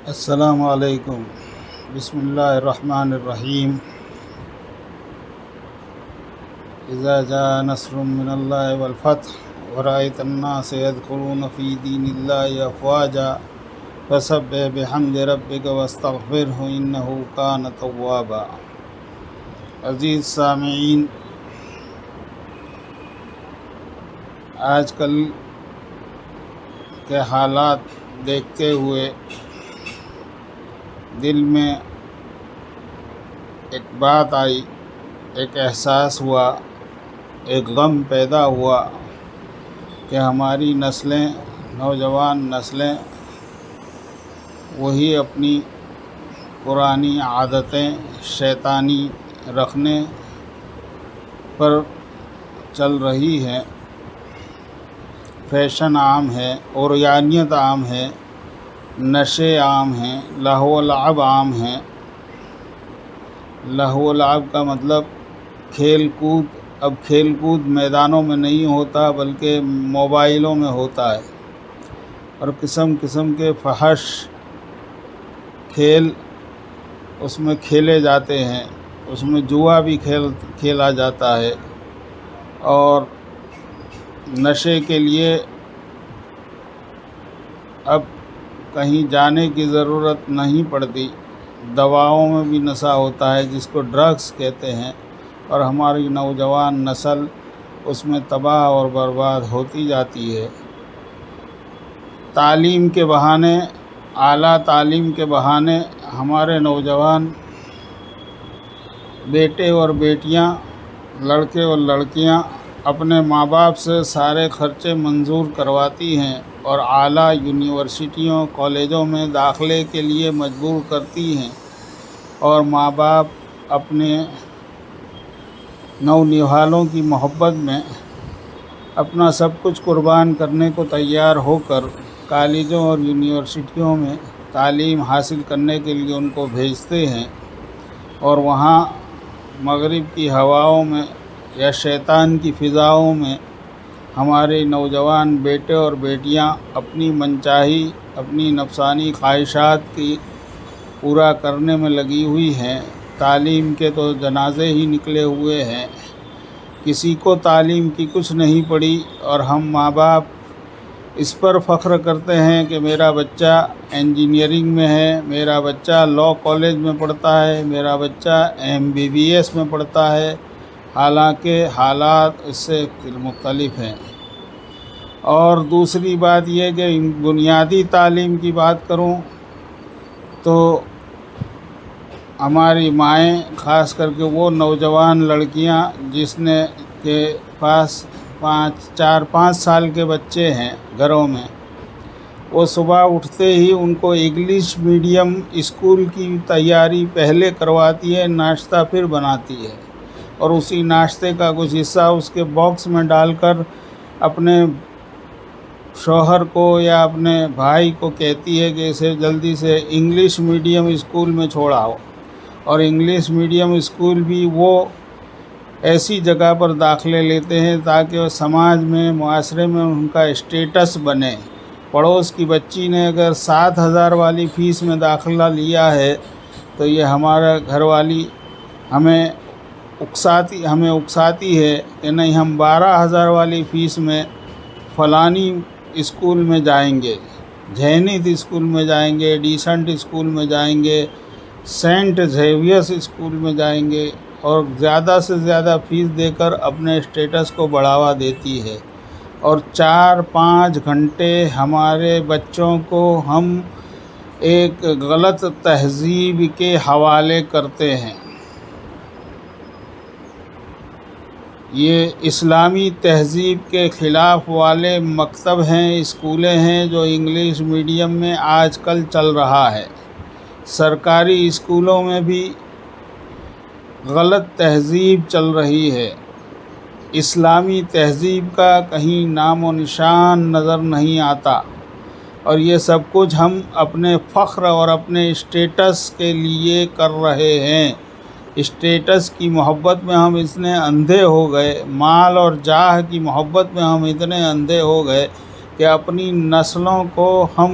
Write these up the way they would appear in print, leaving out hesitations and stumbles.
السلام علیکم۔ بسم اللہ الرحمن الرحیم۔ اذا جاء نصر من اللہ والفتح ورأیت الناس يدخلون فی دین اللہ افواجا فسبح بحمد ربک واستغفرہ انہ کان توابا۔ عزیز سامعین، آج کل کے حالات دیکھتے ہوئے دل میں ایک بات آئی، ایک احساس ہوا، ایک غم پیدا ہوا کہ ہماری نسلیں، نوجوان نسلیں وہی اپنی پرانی عادتیں شیطانی رکھنے پر چل رہی ہیں۔ فیشن عام ہے، عریانیت عام ہے، نشے عام ہیں، لہو و لعب عام ہیں۔ لہو و لعب کا مطلب کھیل کود، اب کھیل کود میدانوں میں نہیں ہوتا بلکہ موبائلوں میں ہوتا ہے، اور قسم قسم کے فحش کھیل اس میں کھیلے جاتے ہیں۔ اس میں جوا بھی کھیلا جاتا ہے، اور نشے کے لیے اب کہیں جانے کی ضرورت نہیں پڑتی، دواؤں میں بھی نشہ ہوتا ہے جس کو ڈرگس کہتے ہیں، اور ہماری نوجوان نسل اس میں تباہ اور برباد ہوتی جاتی ہے۔ تعلیم کے بہانے، اعلیٰ تعلیم کے بہانے ہمارے نوجوان بیٹے اور بیٹیاں، لڑکے اور لڑکیاں اپنے ماں باپ سے سارے خرچے منظور کرواتی ہیں اور اعلیٰ یونیورسٹیوں، کالجوں میں داخلے کے لیے مجبور کرتی ہیں، اور ماں باپ اپنے نونہالوں کی محبت میں اپنا سب کچھ قربان کرنے کو تیار ہو کر کالجوں اور یونیورسٹیوں میں تعلیم حاصل کرنے کے لیے ان کو بھیجتے ہیں، اور وہاں مغرب کی ہواؤں میں یا شیطان کی فضاؤں میں ہمارے نوجوان بیٹے اور بیٹیاں اپنی منچاہی، اپنی نفسانی خواہشات کی پورا کرنے میں لگی ہوئی ہیں۔ تعلیم کے تو جنازے ہی نکلے ہوئے ہیں، کسی کو تعلیم کی کچھ نہیں پڑی، اور ہم ماں باپ اس پر فخر کرتے ہیں کہ میرا بچہ انجینئرنگ میں ہے، میرا بچہ لاء کالج میں پڑھتا ہے، میرا بچہ MBBS میں پڑھتا ہے، حالانکہ حالات اس سے مختلف ہیں۔ اور دوسری بات یہ کہ بنیادی تعلیم کی بات کروں تو ہماری مائیں، خاص کر کے وہ نوجوان لڑکیاں جس نے کے پاس 4-5 سال کے بچے ہیں گھروں میں، وہ صبح اٹھتے ہی ان کو انگلش میڈیم اسکول کی تیاری پہلے کرواتی ہے، ناشتہ پھر بناتی ہے، اور اسی ناشتے کا کچھ حصہ اس کے باکس میں ڈال کر اپنے شوہر کو یا اپنے بھائی کو کہتی ہے کہ اسے جلدی سے انگلش میڈیم اسکول میں چھوڑاؤ، اور انگلش میڈیم اسکول بھی وہ ایسی جگہ پر داخلے لیتے ہیں تاکہ وہ سماج میں، معاشرے میں ان کا اسٹیٹس بنے۔ پڑوس کی بچی نے اگر 7,000 والی فیس میں داخلہ لیا ہے تو یہ ہمارا گھر والی ہمیں اکساتی ہے کہ نہیں، ہم 12,000 والی فیس میں فلانی اسکول میں جائیں گے، جینت اسکول میں جائیں گے، ڈیسنٹ اسکول میں جائیں گے، سینٹ زیویئرس اسکول میں جائیں گے، اور زیادہ سے زیادہ فیس دے کر اپنے اسٹیٹس کو بڑھاوا دیتی ہے، اور 4-5 گھنٹے ہمارے بچوں کو ہم ایک غلط تہذیب کے حوالے کرتے ہیں۔ یہ اسلامی تہذیب کے خلاف والے مکتب ہیں، اسکولیں ہیں جو انگلش میڈیم میں آج کل چل رہا ہے۔ سرکاری اسکولوں میں بھی غلط تہذیب چل رہی ہے، اسلامی تہذیب کا کہیں نام و نشان نظر نہیں آتا، اور یہ سب کچھ ہم اپنے فخر اور اپنے اسٹیٹس کے لیے کر رہے ہیں۔ اسٹیٹس کی محبت میں ہم اتنے اندھے ہو گئے، مال اور جاہ کی محبت میں ہم اتنے اندھے ہو گئے کہ اپنی نسلوں کو ہم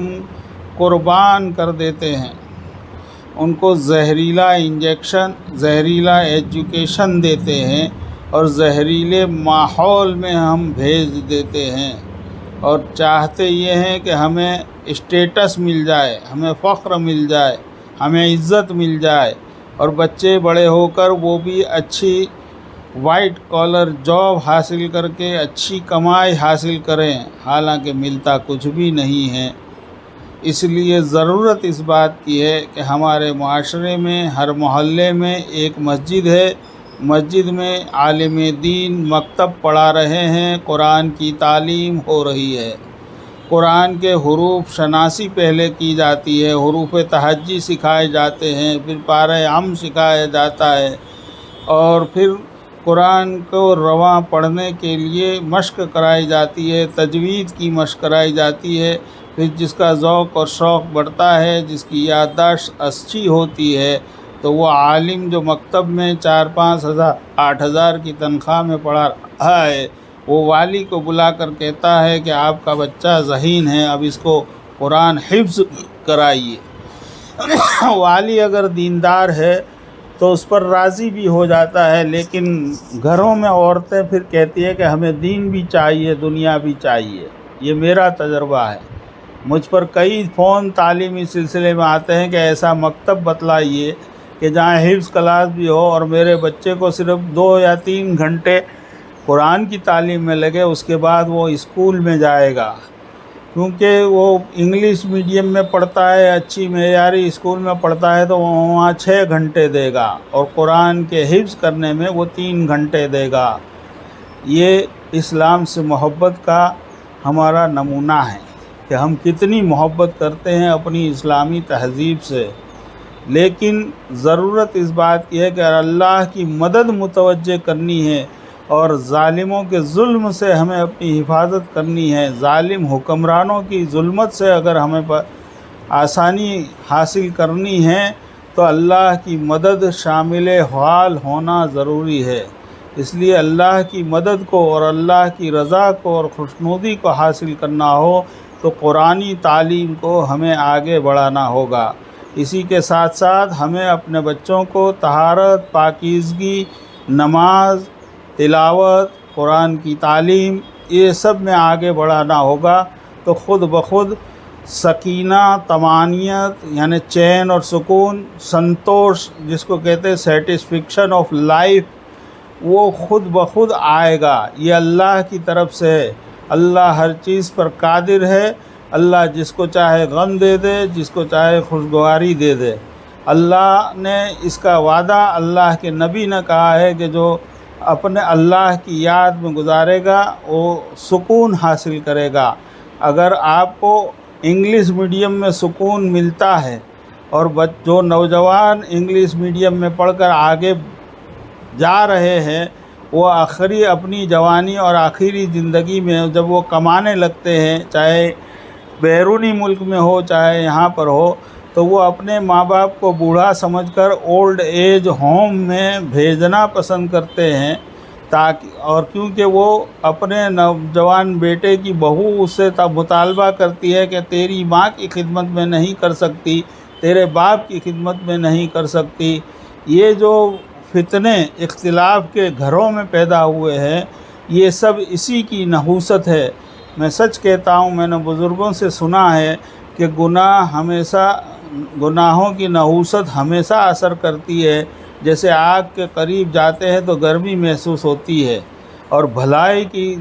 قربان کر دیتے ہیں، ان کو زہریلا انجیکشن، زہریلا ایجوکیشن دیتے ہیں اور زہریلے ماحول میں ہم بھیج دیتے ہیں، اور چاہتے یہ ہیں کہ ہمیں اسٹیٹس مل جائے، ہمیں فخر مل جائے، ہمیں عزت مل جائے، اور بچے بڑے ہو کر وہ بھی اچھی وائٹ کالر جاب حاصل کر کے اچھی کمائی حاصل کریں، حالانکہ ملتا کچھ بھی نہیں ہے۔ اس لیے ضرورت اس بات کی ہے کہ ہمارے معاشرے میں ہر محلے میں ایک مسجد ہے، مسجد میں عالم دین مکتب پڑھا رہے ہیں، قرآن کی تعلیم ہو رہی ہے، قرآن کے حروف شناسی پہلے کی جاتی ہے، حروف تہجی سکھائے جاتے ہیں، پھر پارہ ام سکھایا جاتا ہے، اور پھر قرآن کو رواں پڑھنے کے لیے مشق کرائی جاتی ہے، تجوید کی مشق کرائی جاتی ہے۔ پھر جس کا ذوق اور شوق بڑھتا ہے، جس کی یادداشت اچھی ہوتی ہے، تو وہ عالم جو مکتب میں 4-5 ہزار 8 ہزار کی تنخواہ میں پڑھا رہا ہے، وہ والی کو بلا کر کہتا ہے کہ آپ کا بچہ ذہین ہے، اب اس کو قرآن حفظ کرائیے۔ والی اگر دیندار ہے تو اس پر راضی بھی ہو جاتا ہے، لیکن گھروں میں عورتیں پھر کہتی ہے کہ ہمیں دین بھی چاہیے، دنیا بھی چاہیے۔ یہ میرا تجربہ ہے، مجھ پر کئی فون تعلیمی سلسلے میں آتے ہیں کہ ایسا مکتب بتلائیے کہ جہاں حفظ کلاس بھی ہو اور میرے بچے کو صرف 2 یا 3 گھنٹے قرآن کی تعلیم میں لگے، اس کے بعد وہ اسکول میں جائے گا، کیونکہ وہ انگلش میڈیم میں پڑھتا ہے، اچھی معیاری اسکول میں پڑھتا ہے، تو وہ وہاں 6 گھنٹے دے گا، اور قرآن کے حفظ کرنے میں وہ 3 گھنٹے دے گا۔ یہ اسلام سے محبت کا ہمارا نمونہ ہے کہ ہم کتنی محبت کرتے ہیں اپنی اسلامی تہذیب سے، لیکن ضرورت اس بات کی ہے کہ اللہ کی مدد متوجہ کرنی ہے، اور ظالموں کے ظلم سے ہمیں اپنی حفاظت کرنی ہے۔ ظالم حکمرانوں کی ظلمت سے اگر ہمیں آسانی حاصل کرنی ہے تو اللہ کی مدد شامل حال ہونا ضروری ہے۔ اس لیے اللہ کی مدد کو اور اللہ کی رضا کو اور خوشنودی کو حاصل کرنا ہو تو قرآنی تعلیم کو ہمیں آگے بڑھانا ہوگا۔ اسی کے ساتھ ساتھ ہمیں اپنے بچوں کو طہارت، پاکیزگی، نماز، تلاوت، قرآن کی تعلیم، یہ سب میں آگے بڑھانا ہوگا، تو خود بخود سکینہ، طمانینت یعنی چین اور سکون، سنتوش جس کو کہتے ہیں سیٹسفیکشن آف لائف، وہ خود بخود آئے گا۔ یہ اللہ کی طرف سے ہے۔ اللہ ہر چیز پر قادر ہے۔ اللہ جس کو چاہے غم دے دے، جس کو چاہے خوشگواری دے دے۔ اللہ نے اس کا وعدہ اللہ کے نبی نے کہا ہے کہ جو اپنے اللہ کی یاد میں گزارے گا وہ سکون حاصل کرے گا۔ اگر آپ کو انگلش میڈیم میں سکون ملتا ہے، اور جو نوجوان انگلش میڈیم میں پڑھ کر آگے جا رہے ہیں، وہ آخری اپنی جوانی اور آخری زندگی میں جب وہ کمانے لگتے ہیں، چاہے بیرونی ملک میں ہو چاہے یہاں پر ہو، تو وہ اپنے ماں باپ کو بوڑھا سمجھ کر اولڈ ایج ہوم میں بھیجنا پسند کرتے ہیں، اور کیونکہ وہ اپنے نوجوان بیٹے کی بہو اس سے مطالبہ کرتی ہے کہ تیری ماں کی خدمت میں نہیں کر سکتی، تیرے باپ کی خدمت میں نہیں کر سکتی۔ یہ جو فتنے اختلاف کے گھروں میں پیدا ہوئے ہیں، یہ سب اسی کی نحوست ہے۔ میں سچ کہتا ہوں، میں نے بزرگوں سے سنا ہے کہ گناہوں کی نحوست ہمیشہ اثر کرتی ہے۔ جیسے آگ کے قریب جاتے ہیں تو گرمی محسوس ہوتی ہے، اور بھلائی کی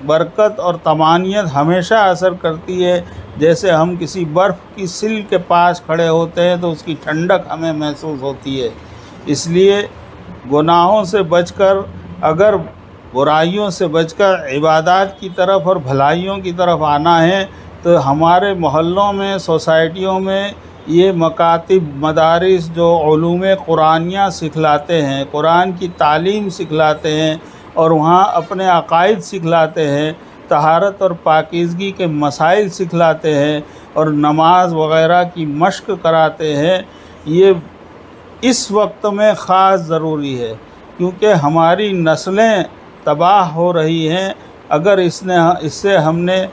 برکت اور طمانینت ہمیشہ اثر کرتی ہے۔ جیسے ہم کسی برف کی سل کے پاس کھڑے ہوتے ہیں تو اس کی ٹھنڈک ہمیں محسوس ہوتی ہے۔ اس لیے گناہوں سے بچ کر، اگر برائیوں سے بچ کر عبادات کی طرف اور بھلائیوں کی طرف آنا ہے، تو ہمارے محلوں میں، سوسائٹیوں میں یہ مکاتب، مدارس جو علوم قرآنیہ سکھلاتے ہیں، قرآن کی تعلیم سکھلاتے ہیں، اور وہاں اپنے عقائد سکھلاتے ہیں، طہارت اور پاکیزگی کے مسائل سکھلاتے ہیں، اور نماز وغیرہ کی مشق کراتے ہیں، یہ اس وقت میں خاص ضروری ہے، کیونکہ ہماری نسلیں تباہ ہو رہی ہیں۔ اگر اس سے ہم نے